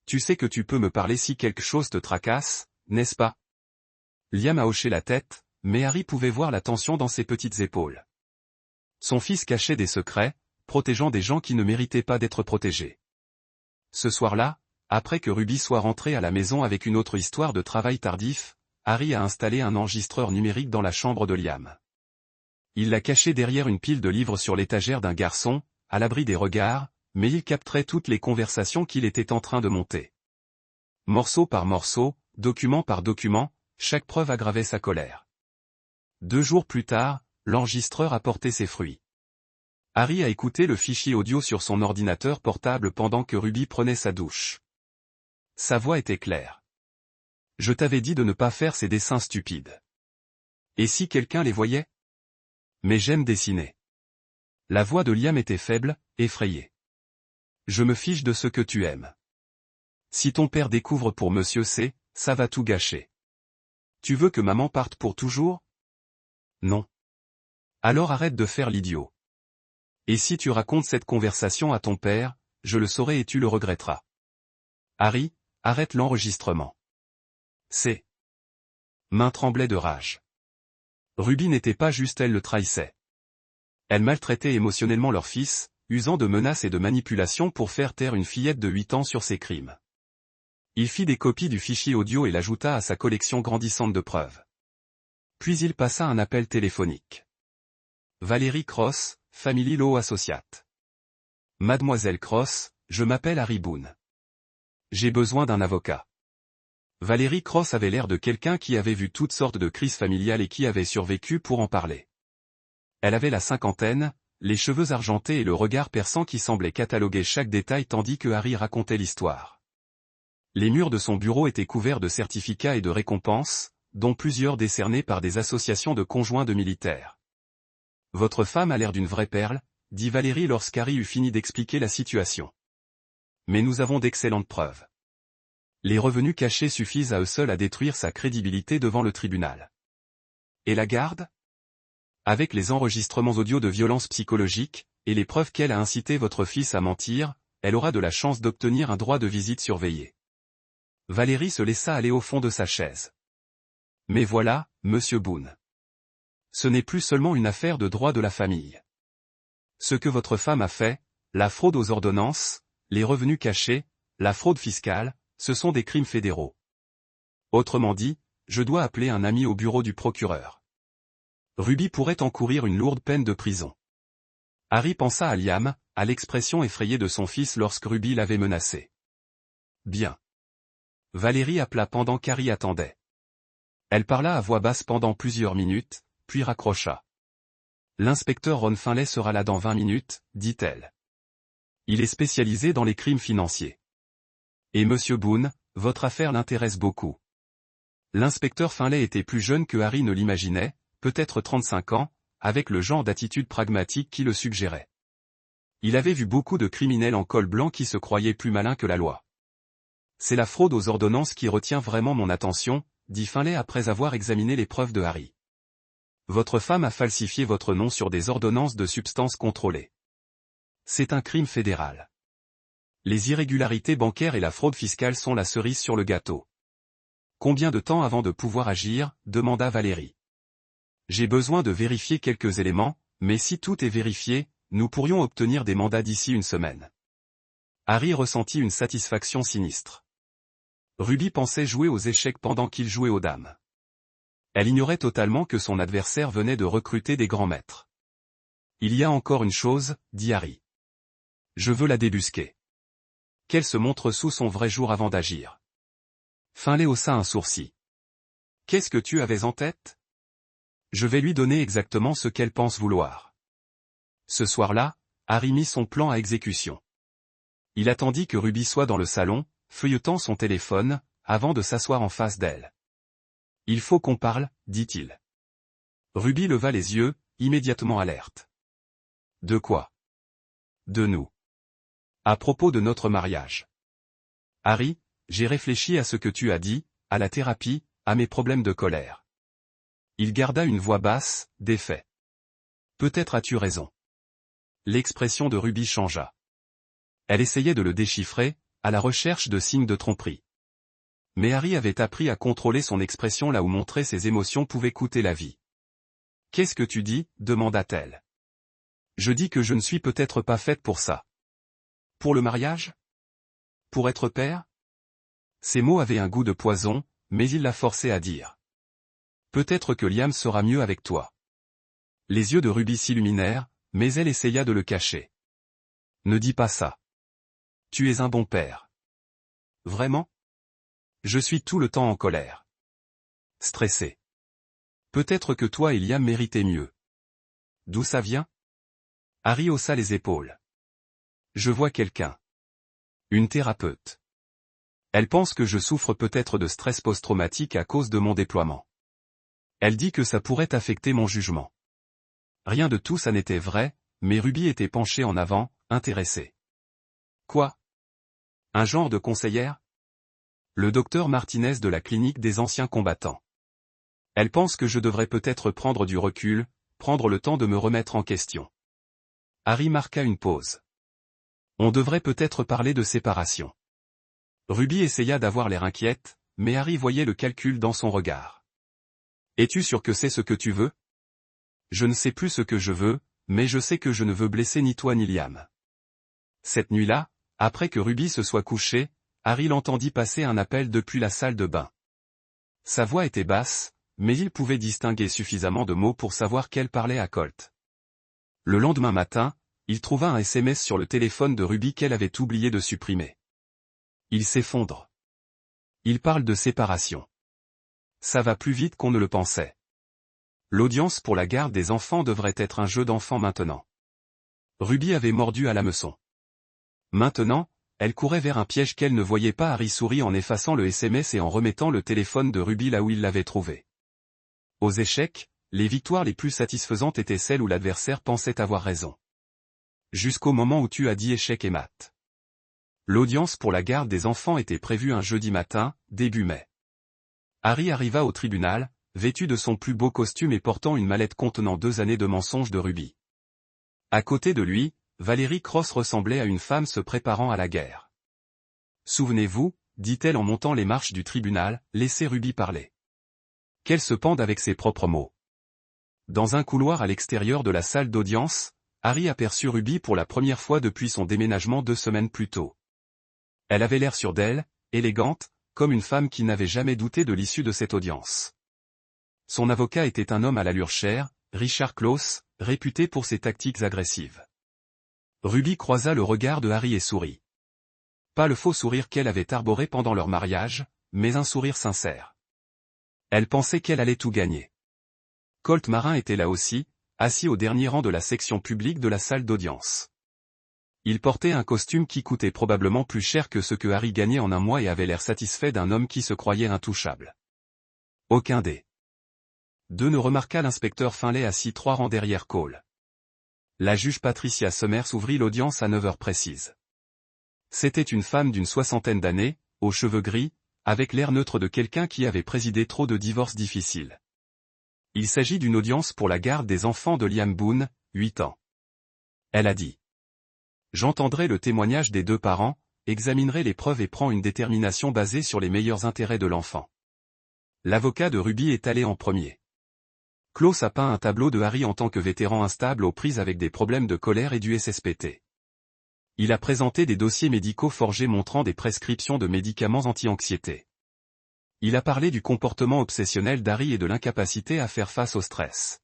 Tu sais que tu peux me parler si quelque chose te tracasse, n'est-ce pas? Liam a hoché la tête, mais Harry pouvait voir la tension dans ses petites épaules. Son fils cachait des secrets, protégeant des gens qui ne méritaient pas d'être protégés. Ce soir-là, après que Ruby soit rentrée à la maison avec une autre histoire de travail tardif, Harry a installé un enregistreur numérique dans la chambre de Liam. Il l'a caché derrière une pile de livres sur l'étagère d'un garçon, à l'abri des regards, mais il capterait toutes les conversations qu'il était en train de monter. Morceau par morceau, document par document, chaque preuve aggravait sa colère. 2 jours plus tard, l'enregistreur a porté ses fruits. Harry a écouté le fichier audio sur son ordinateur portable pendant que Ruby prenait sa douche. Sa voix était claire. Je t'avais dit de ne pas faire ces dessins stupides. Et si quelqu'un les voyait? Mais j'aime dessiner. La voix de Liam était faible, effrayée. Je me fiche de ce que tu aimes. Si ton père découvre pour Monsieur C, ça va tout gâcher. Tu veux que maman parte pour toujours? Non. Alors arrête de faire l'idiot. Et si tu racontes cette conversation à ton père, je le saurai et tu le regretteras. Harry, arrête l'enregistrement. C'est. Main tremblait de rage. Ruby n'était pas juste, elle le trahissait. Elle maltraitait émotionnellement leur fils, usant de menaces et de manipulations pour faire taire une fillette de 8 ans sur ses crimes. Il fit des copies du fichier audio et l'ajouta à sa collection grandissante de preuves. Puis il passa un appel téléphonique. Valérie Cross, Family Law Associate. Mademoiselle Cross, je m'appelle Harry Boone. J'ai besoin d'un avocat. Valérie Cross avait l'air de quelqu'un qui avait vu toutes sortes de crises familiales et qui avait survécu pour en parler. Elle avait la cinquantaine, les cheveux argentés et le regard perçant qui semblait cataloguer chaque détail tandis que Harry racontait l'histoire. Les murs de son bureau étaient couverts de certificats et de récompenses, dont plusieurs décernés par des associations de conjoints de militaires. « Votre femme a l'air d'une vraie perle », dit Valérie lorsqu'Harry eut fini d'expliquer la situation. « Mais nous avons d'excellentes preuves. Les revenus cachés suffisent à eux seuls à détruire sa crédibilité devant le tribunal. » Et la garde ? Avec les enregistrements audio de violences psychologiques, et les preuves qu'elle a incité votre fils à mentir, elle aura de la chance d'obtenir un droit de visite surveillé. Valérie se laissa aller au fond de sa chaise. Mais voilà, monsieur Boone. Ce n'est plus seulement une affaire de droit de la famille. Ce que votre femme a fait, la fraude aux ordonnances, les revenus cachés, la fraude fiscale, ce sont des crimes fédéraux. Autrement dit, je dois appeler un ami au bureau du procureur. Ruby pourrait encourir une lourde peine de prison. Harry pensa à Liam, à l'expression effrayée de son fils lorsque Ruby l'avait menacé. Bien. Valérie appela pendant qu'Harry attendait. Elle parla à voix basse pendant plusieurs minutes, puis raccrocha. L'inspecteur Ron Finlay sera là dans 20 minutes, dit-elle. Il est spécialisé dans les crimes financiers. Et monsieur Boone, votre affaire l'intéresse beaucoup. L'inspecteur Finlay était plus jeune que Harry ne l'imaginait, peut-être 35 ans, avec le genre d'attitude pragmatique qui le suggérait. Il avait vu beaucoup de criminels en col blanc qui se croyaient plus malins que la loi. C'est la fraude aux ordonnances qui retient vraiment mon attention, dit Finlay après avoir examiné les preuves de Harry. Votre femme a falsifié votre nom sur des ordonnances de substances contrôlées. C'est un crime fédéral. Les irrégularités bancaires et la fraude fiscale sont la cerise sur le gâteau. Combien de temps avant de pouvoir agir, demanda Valérie. J'ai besoin de vérifier quelques éléments, mais si tout est vérifié, nous pourrions obtenir des mandats d'ici une semaine. Harry ressentit une satisfaction sinistre. Ruby pensait jouer aux échecs pendant qu'il jouait aux dames. Elle ignorait totalement que son adversaire venait de recruter des grands maîtres. Il y a encore une chose, dit Harry. Je veux la débusquer. Qu'elle se montre sous son vrai jour avant d'agir. Finlay haussa un sourcil. Qu'est-ce que tu avais en tête ? Je vais lui donner exactement ce qu'elle pense vouloir. Ce soir-là, Harry mit son plan à exécution. Il attendit que Ruby soit dans le salon, feuilletant son téléphone, avant de s'asseoir en face d'elle. Il faut qu'on parle, dit-il. Ruby leva les yeux, immédiatement alerte. De quoi ? De nous. À propos de notre mariage. Harry, j'ai réfléchi à ce que tu as dit, à la thérapie, à mes problèmes de colère. Il garda une voix basse, défait. Peut-être as-tu raison. L'expression de Ruby changea. Elle essayait de le déchiffrer, à la recherche de signes de tromperie. Mais Harry avait appris à contrôler son expression là où montrer ses émotions pouvait coûter la vie. « Qu'est-ce que tu dis » demanda-t-elle. « Je dis que je ne suis peut-être pas faite pour ça. »« Pour le mariage ? Pour être père ?» Ces mots avaient un goût de poison, mais il la forçait à dire. « Peut-être que Liam sera mieux avec toi. » Les yeux de Ruby s'illuminèrent, mais elle essaya de le cacher. « Ne dis pas ça. Tu es un bon père. »« Vraiment ? Je suis tout le temps en colère. Stressé. Peut-être que toi et Liam méritez mieux. D'où ça vient ? » Harry haussa les épaules. Je vois quelqu'un. Une thérapeute. Elle pense que je souffre peut-être de stress post-traumatique à cause de mon déploiement. Elle dit que ça pourrait affecter mon jugement. Rien de tout ça n'était vrai, mais Ruby était penchée en avant, intéressée. Quoi ? Un genre de conseillère ? Le docteur Martinez de la clinique des anciens combattants. Elle pense que je devrais peut-être prendre du recul, prendre le temps de me remettre en question. Harry marqua une pause. On devrait peut-être parler de séparation. Ruby essaya d'avoir l'air inquiète, mais Harry voyait le calcul dans son regard. Es-tu sûr que c'est ce que tu veux ? Je ne sais plus ce que je veux, mais je sais que je ne veux blesser ni toi ni Liam. Cette nuit-là, après que Ruby se soit couchée, Harry l'entendit passer un appel depuis la salle de bain. Sa voix était basse, mais il pouvait distinguer suffisamment de mots pour savoir qu'elle parlait à Colt. Le lendemain matin, il trouva un SMS sur le téléphone de Ruby qu'elle avait oublié de supprimer. Il s'effondre. Il parle de séparation. Ça va plus vite qu'on ne le pensait. L'audience pour la garde des enfants devrait être un jeu d'enfant maintenant. Ruby avait mordu à l'hameçon. Maintenant, elle courait vers un piège qu'elle ne voyait pas. Harry sourit en effaçant le SMS et en remettant le téléphone de Ruby là où il l'avait trouvé. Aux échecs, les victoires les plus satisfaisantes étaient celles où l'adversaire pensait avoir raison. Jusqu'au moment où tu as dit échec et mat. L'audience pour la garde des enfants était prévue un jeudi matin, début mai. Harry arriva au tribunal, vêtu de son plus beau costume et portant une mallette contenant 2 années de mensonges de Ruby. À côté de lui, Valérie Cross ressemblait à une femme se préparant à la guerre. Souvenez-vous, dit-elle en montant les marches du tribunal, laissez Ruby parler. Qu'elle se pende avec ses propres mots. Dans un couloir à l'extérieur de la salle d'audience, Harry aperçut Ruby pour la première fois depuis son déménagement 2 semaines plus tôt. Elle avait l'air sûre d'elle, élégante, comme une femme qui n'avait jamais douté de l'issue de cette audience. Son avocat était un homme à l'allure chère, Richard Close, réputé pour ses tactiques agressives. Ruby croisa le regard de Harry et sourit. Pas le faux sourire qu'elle avait arboré pendant leur mariage, mais un sourire sincère. Elle pensait qu'elle allait tout gagner. Colt Marin était là aussi, assis au dernier rang de la section publique de la salle d'audience. Il portait un costume qui coûtait probablement plus cher que ce que Harry gagnait en un mois et avait l'air satisfait d'un homme qui se croyait intouchable. Aucun des deux ne remarqua l'inspecteur Finlay assis 3 rangs derrière Cole. La juge Patricia Summers ouvrit l'audience à 9 heures précises. C'était une femme d'une 60aine d'années, aux cheveux gris, avec l'air neutre de quelqu'un qui avait présidé trop de divorces difficiles. Il s'agit d'une audience pour la garde des enfants de Liam Boone, 8 ans. Elle a dit. J'entendrai le témoignage des 2 parents, examinerai les preuves et prends une détermination basée sur les meilleurs intérêts de l'enfant. L'avocat de Ruby est allé en premier. Close a peint un tableau de Harry en tant que vétéran instable aux prises avec des problèmes de colère et du SSPT. Il a présenté des dossiers médicaux forgés montrant des prescriptions de médicaments anti-anxiété. Il a parlé du comportement obsessionnel d'Harry et de l'incapacité à faire face au stress.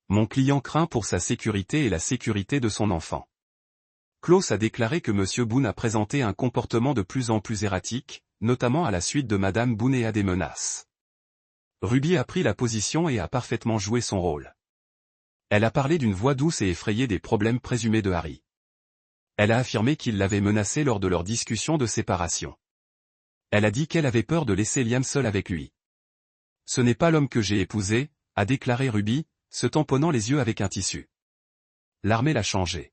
Mon client craint pour sa sécurité et la sécurité de son enfant. Close a déclaré que M. Boone a présenté un comportement de plus en plus erratique, notamment à la suite de Mme Boone et à des menaces. Ruby a pris la position et a parfaitement joué son rôle. Elle a parlé d'une voix douce et effrayée des problèmes présumés de Harry. Elle a affirmé qu'il l'avait menacé lors de leur discussion de séparation. Elle a dit qu'elle avait peur de laisser Liam seul avec lui. Ce n'est pas l'homme que j'ai épousé, a déclaré Ruby, se tamponnant les yeux avec un tissu. L'armée l'a changé.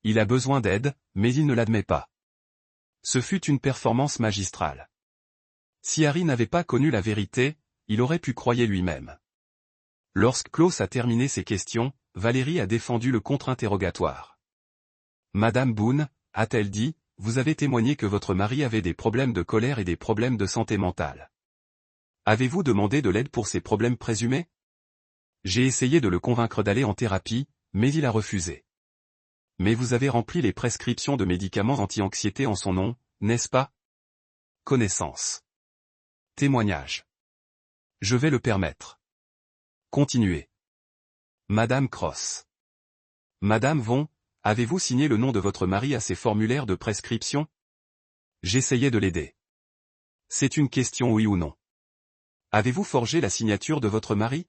Il a besoin d'aide, mais il ne l'admet pas. Ce fut une performance magistrale. Si Harry n'avait pas connu la vérité, il aurait pu croire lui-même. Lorsque Close a terminé ses questions, Valérie a défendu le contre-interrogatoire. Madame Boone, a-t-elle dit, vous avez témoigné que votre mari avait des problèmes de colère et des problèmes de santé mentale. Avez-vous demandé de l'aide pour ces problèmes présumés? J'ai essayé de le convaincre d'aller en thérapie, mais il a refusé. Mais vous avez rempli les prescriptions de médicaments anti-anxiété en son nom, n'est-ce pas? Connaissance. Témoignage. Je vais le permettre. Continuez. Madame Cross. Madame Von, avez-vous signé le nom de votre mari à ces formulaires de prescription? J'essayais de l'aider. C'est une question oui ou non. Avez-vous forgé la signature de votre mari?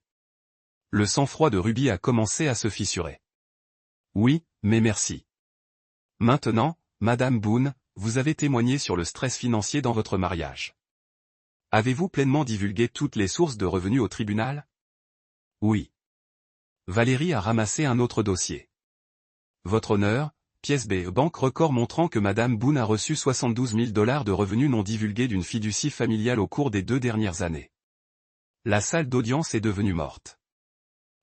Le sang-froid de Ruby a commencé à se fissurer. Oui, mais merci. Maintenant, Madame Boone, vous avez témoigné sur le stress financier dans votre mariage. Avez-vous pleinement divulgué toutes les sources de revenus au tribunal? Oui. Valérie a ramassé un autre dossier. Votre honneur, pièce B, banque record montrant que Madame Boone a reçu 72 000 $ de revenus non divulgués d'une fiducie familiale au cours des 2 dernières années. La salle d'audience est devenue morte.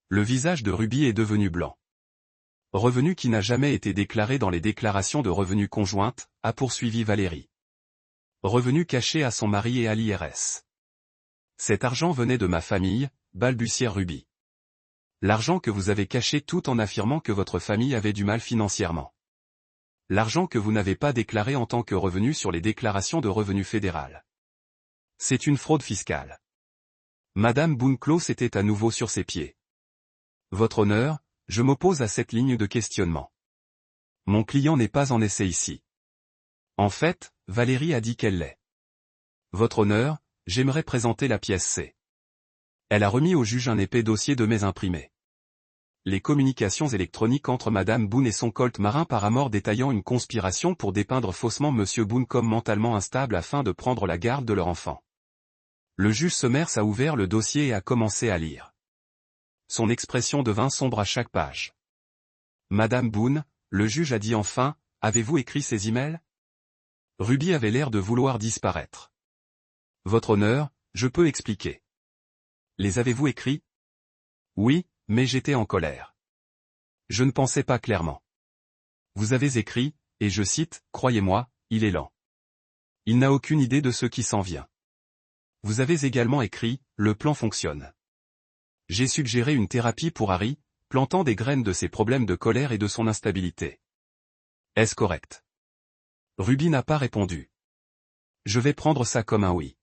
Le visage de Ruby est devenu blanc. Revenu qui n'a jamais été déclaré dans les déclarations de revenus conjointes, a poursuivi Valérie. Revenu caché à son mari et à l'IRS. Cet argent venait de ma famille, balbutia Ruby. L'argent que vous avez caché tout en affirmant que votre famille avait du mal financièrement. L'argent que vous n'avez pas déclaré en tant que revenu sur les déclarations de revenus fédérales. C'est une fraude fiscale. Madame Boone Close était à nouveau sur ses pieds. Votre honneur, je m'oppose à cette ligne de questionnement. Mon client n'est pas en essai ici. En fait, Valérie a dit qu'elle l'est. Votre honneur, j'aimerais présenter la pièce C. Elle a remis au juge un épais dossier de mets imprimés. les communications électroniques entre Madame Boone et son Colt marin par amour détaillant une conspiration pour dépeindre faussement Monsieur Boone comme mentalement instable afin de prendre la garde de leur enfant. Le juge Summers a ouvert le dossier et a commencé à lire. Son expression devint sombre à chaque page. Madame Boone, le juge a dit enfin, avez-vous écrit ces emails? Ruby avait l'air de vouloir disparaître. Votre honneur, je peux expliquer. Les avez-vous écrits? Oui, mais j'étais en colère. Je ne pensais pas clairement. Vous avez écrit, et je cite, croyez-moi, il est lent. Il n'a aucune idée de ce qui s'en vient. Vous avez également écrit, le plan fonctionne. J'ai suggéré une thérapie pour Harry, plantant des graines de ses problèmes de colère et de son instabilité. Est-ce correct? Ruby n'a pas répondu. Je vais prendre ça comme un oui.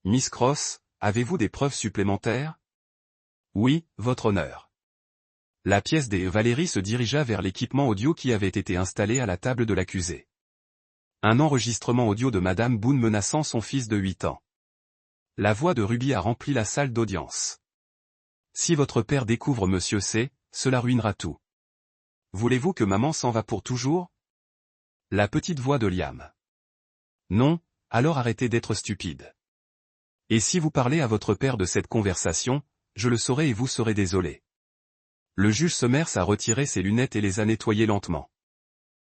Miss Cross, avez-vous des preuves supplémentaires? Oui, votre honneur. La pièce des Valérie se dirigea vers l'équipement audio qui avait été installé à la table de l'accusé. Un enregistrement audio de Madame Boone menaçant son fils de 8 ans. La voix de Ruby a rempli la salle d'audience. Si votre père découvre Monsieur C, cela ruinera tout. Voulez-vous que maman s'en va pour toujours? La petite voix de Liam. Non, alors arrêtez d'être stupide. Et si vous parlez à votre père de cette conversation, je le saurai et vous serez désolé. Le juge Summers a retiré ses lunettes et les a nettoyées lentement.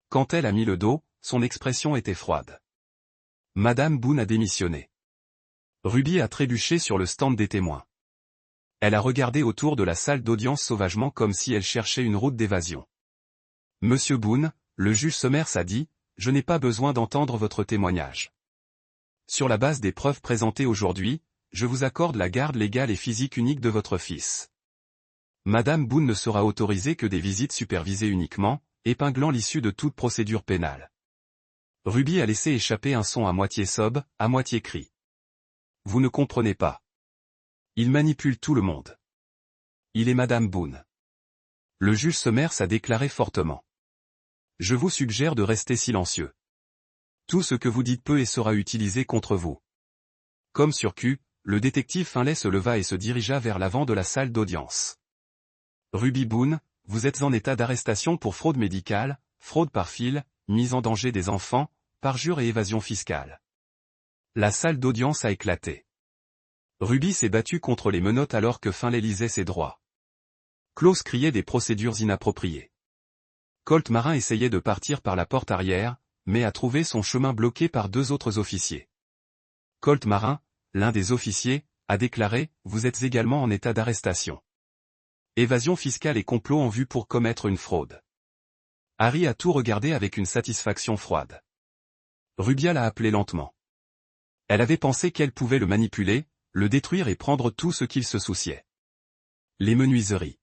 Quand elle a mis le dos, son expression était froide. Madame Boone a démissionné. Ruby a trébuché sur le stand des témoins. Elle a regardé autour de la salle d'audience sauvagement comme si elle cherchait une route d'évasion. Monsieur Boone, le juge Summers a dit, je n'ai pas besoin d'entendre votre témoignage. Sur la base des preuves présentées aujourd'hui, je vous accorde la garde légale et physique unique de votre fils. Madame Boone ne sera autorisée que des visites supervisées uniquement, épinglant l'issue de toute procédure pénale. Ruby a laissé échapper un son à moitié sob, à moitié cri. Vous ne comprenez pas. Il manipule tout le monde. Il est Madame Boone. Le juge Summers a déclaré fortement. Je vous suggère de rester silencieux. Tout ce que vous dites peut et sera utilisé contre vous. Comme sur Q, le détective Finlay se leva et se dirigea vers l'avant de la salle d'audience. Ruby Boone, vous êtes en état d'arrestation pour fraude médicale, fraude par fil, mise en danger des enfants, parjure et évasion fiscale. La salle d'audience a éclaté. Ruby s'est battue contre les menottes alors que Finlay lisait ses droits. Klaus criait des procédures inappropriées. Colt Marin essayait de partir par la porte arrière, mais a trouvé son chemin bloqué par 2 autres officiers. Colt Marin, l'un des officiers, a déclaré « Vous êtes également en état d'arrestation. Évasion fiscale et complot en vue pour commettre une fraude. » Harry a tout regardé avec une satisfaction froide. Ruby l'a appelé lentement. Elle avait pensé qu'elle pouvait le manipuler, le détruire et prendre tout ce qu'il se souciait. Les menuiseries.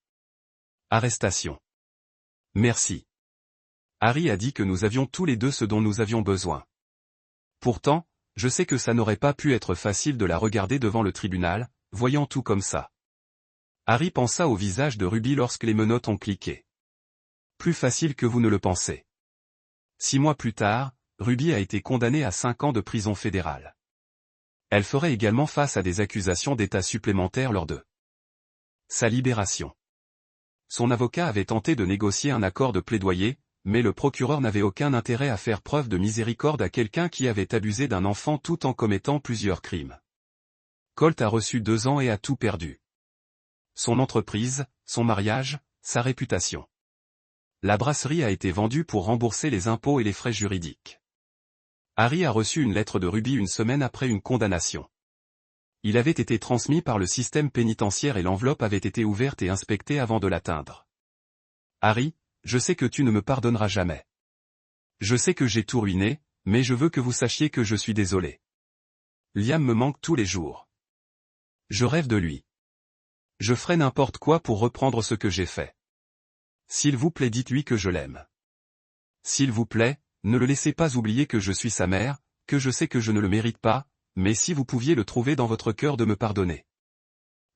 Arrestation. Merci. Harry a dit que nous avions tous les deux ce dont nous avions besoin. Pourtant, je sais que ça n'aurait pas pu être facile de la regarder devant le tribunal, voyant tout comme ça. Harry pensa au visage de Ruby lorsque les menottes ont cliqué. Plus facile que vous ne le pensez. 6 mois plus tard, Ruby a été condamnée à 5 ans de prison fédérale. Elle ferait également face à des accusations d'état supplémentaires lors de sa libération. Son avocat avait tenté de négocier un accord de plaidoyer, mais le procureur n'avait aucun intérêt à faire preuve de miséricorde à quelqu'un qui avait abusé d'un enfant tout en commettant plusieurs crimes. Colt a reçu 2 ans et a tout perdu. Son entreprise, son mariage, sa réputation. La brasserie a été vendue pour rembourser les impôts et les frais juridiques. Harry a reçu une lettre de Ruby une semaine après une condamnation. Il avait été transmis par le système pénitentiaire et l'enveloppe avait été ouverte et inspectée avant de l'atteindre. Harry, je sais que tu ne me pardonneras jamais. Je sais que j'ai tout ruiné, mais je veux que vous sachiez que je suis désolé. Liam me manque tous les jours. Je rêve de lui. Je ferai n'importe quoi pour reprendre ce que j'ai fait. S'il vous plaît, dites-lui que je l'aime. S'il vous plaît, ne le laissez pas oublier que je suis sa mère, que je sais que je ne le mérite pas, mais si vous pouviez le trouver dans votre cœur de me pardonner.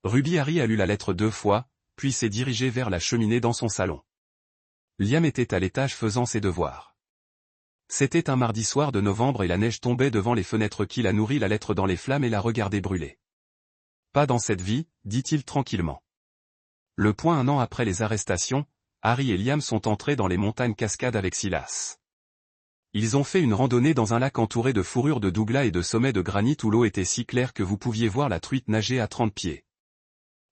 Ruby Harry a lu la lettre 2 fois, puis s'est dirigé vers la cheminée dans son salon. Liam était à l'étage faisant ses devoirs. C'était un mardi soir de novembre et la neige tombait devant les fenêtres qu'il a nourri la lettre dans les flammes et la regardait brûler. Pas dans cette vie, dit-il tranquillement. Un an après les arrestations, Harry et Liam sont entrés dans les montagnes Cascades avec Silas. Ils ont fait une randonnée dans un lac entouré de fourrures de douglas et de sommets de granit où l'eau était si claire que vous pouviez voir la truite nager à 30 pieds.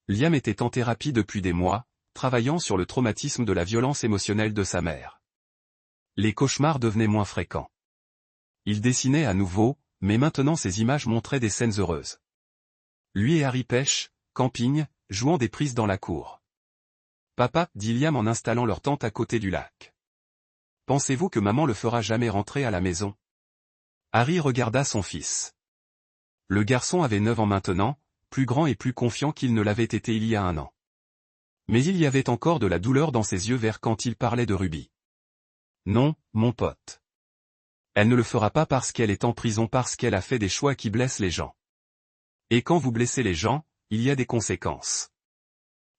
Liam était en thérapie depuis des mois, travaillant sur le traumatisme de la violence émotionnelle de sa mère. Les cauchemars devenaient moins fréquents. Il dessinait à nouveau, mais maintenant ces images montraient des scènes heureuses. Lui et Harry pêchent, camping, jouant des prises dans la cour. Papa, dit Liam en installant leur tente à côté du lac. Pensez-vous que maman le fera jamais rentrer à la maison? Harry regarda son fils. Le garçon avait 9 ans maintenant, plus grand et plus confiant qu'il ne l'avait été il y a un an. Mais il y avait encore de la douleur dans ses yeux verts quand il parlait de Ruby. Non, mon pote. Elle ne le fera pas parce qu'elle est en prison parce qu'elle a fait des choix qui blessent les gens. Et quand vous blessez les gens, il y a des conséquences.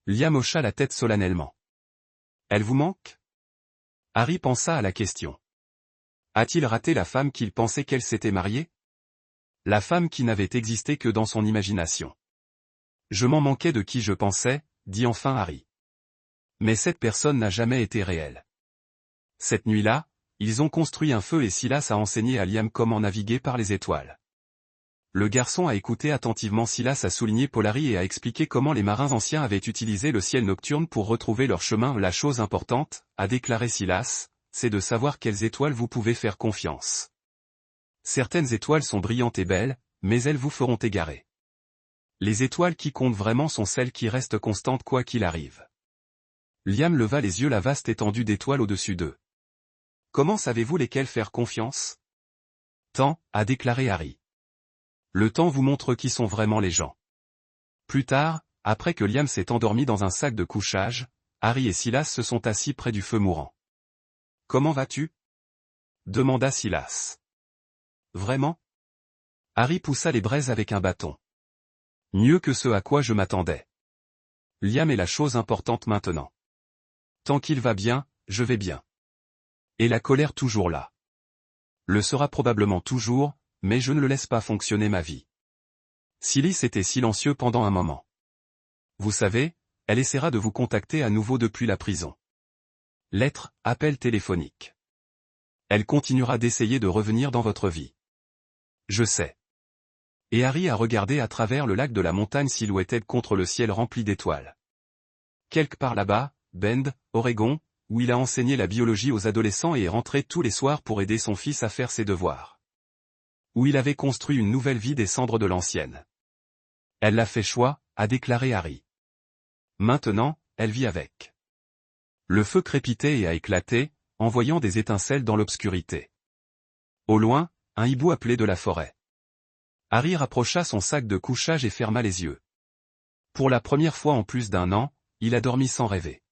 Liam hocha la tête solennellement. Elle vous manque? Harry pensa à la question. A-t-il raté la femme qu'il pensait qu'elle s'était mariée? La femme qui n'avait existé que dans son imagination. Je m'en manquais de qui je pensais, dit enfin Harry. Mais cette personne n'a jamais été réelle. Cette nuit-là, ils ont construit un feu et Silas a enseigné à Liam comment naviguer par les étoiles. Le garçon a écouté attentivement. Silas a souligné Polari et a expliqué comment les marins anciens avaient utilisé le ciel nocturne pour retrouver leur chemin. La chose importante, a déclaré Silas, c'est de savoir quelles étoiles vous pouvez faire confiance. Certaines étoiles sont brillantes et belles, mais elles vous feront égarer. Les étoiles qui comptent vraiment sont celles qui restent constantes quoi qu'il arrive. Liam leva les yeux. La vaste étendue d'étoiles au-dessus d'eux. Comment savez-vous lesquelles faire confiance? Temps, a déclaré Harry. Le temps vous montre qui sont vraiment les gens. Plus tard, après que Liam s'est endormi dans un sac de couchage, Harry et Silas se sont assis près du feu mourant. Comment vas-tu? Demanda Silas. Vraiment? Harry poussa les braises avec un bâton. Mieux que ce à quoi je m'attendais. Liam est la chose importante maintenant. Tant qu'il va bien, je vais bien. Et la colère toujours là. Le sera probablement toujours, mais je ne le laisse pas fonctionner ma vie. Silas était silencieux pendant un moment. Vous savez, elle essaiera de vous contacter à nouveau depuis la prison. Lettre, appel téléphonique. Elle continuera d'essayer de revenir dans votre vie. Je sais. Et Harry a regardé à travers le lac de la montagne silhouetted contre le ciel rempli d'étoiles. Quelque part là-bas, Bend, Oregon, où il a enseigné la biologie aux adolescents et est rentré tous les soirs pour aider son fils à faire ses devoirs. Où il avait construit une nouvelle vie des cendres de l'ancienne. Elle l'a fait choix, a déclaré Harry. Maintenant, elle vit avec. Le feu crépitait et a éclaté, envoyant des étincelles dans l'obscurité. Au loin, un hibou appelait de la forêt. Harry rapprocha son sac de couchage et ferma les yeux. Pour la première fois en plus d'un an, il a dormi sans rêver.